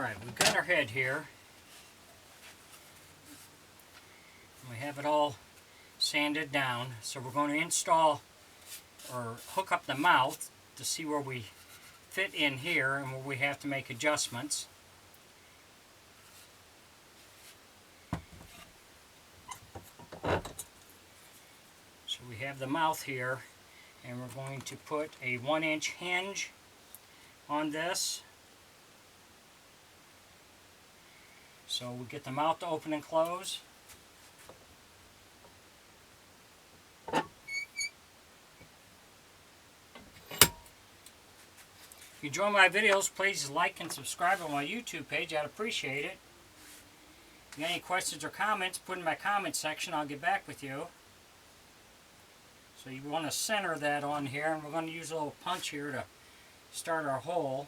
Alright, we've got our head here. We have it all sanded down, so we're going to install or hook up the mouth to see where we fit in here and where we have to make adjustments. So we have the mouth here, and we're going to put a 1-inch hinge on this. So we get the mouth to open and close. If you enjoy my videos, please like and subscribe on my YouTube page. I'd appreciate it. If you have any questions or comments, put in my comment section. I'll get back with you. So you want to center that on here, and we're going to use a little punch here to start our hole.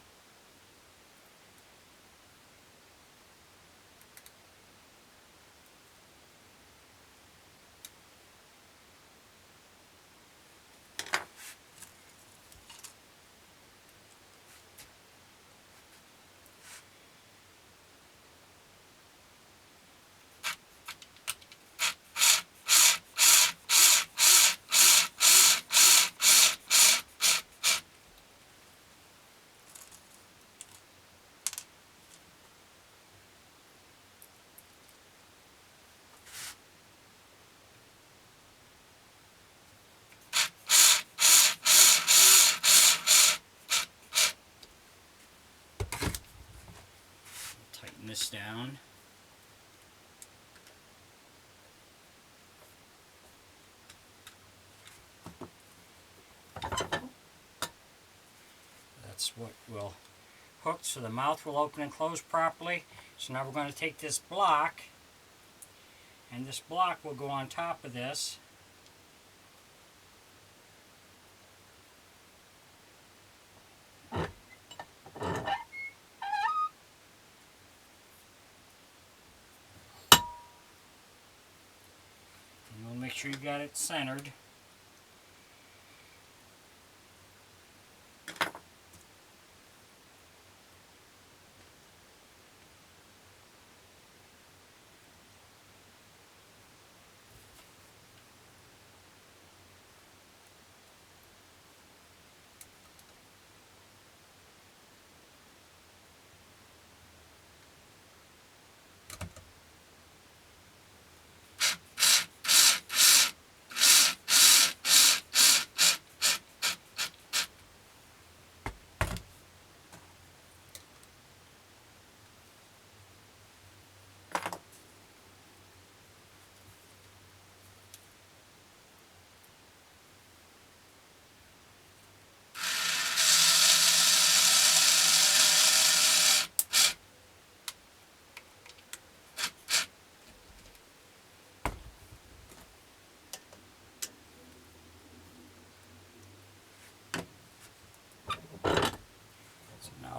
Tighten this down. That's what will hook so the mouth will open and close properly. So now we're going to take this block, and this block will go on top of this. Make sure you got it centered.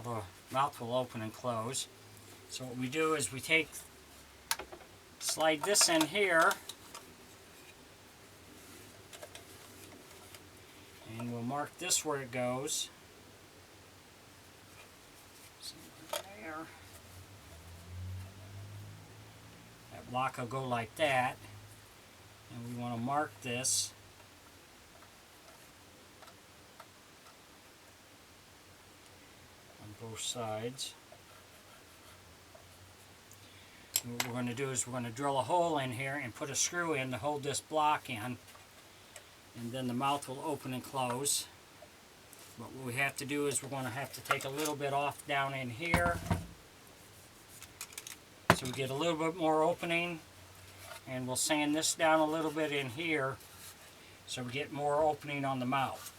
The mouth will open and close. So what we do is we slide this in here, and we'll mark this where it goes. Somewhere there. That block will go like that, and we want to mark this. Both sides. And what we're going to do is we're going to drill a hole in here and put a screw in to hold this block in, and then the mouth will open and close. But what we have to do is we're going to have to take a little bit off down in here so we get a little bit more opening, and we'll sand this down a little bit in here so we get more opening on the mouth.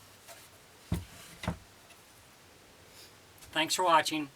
Thanks for watching.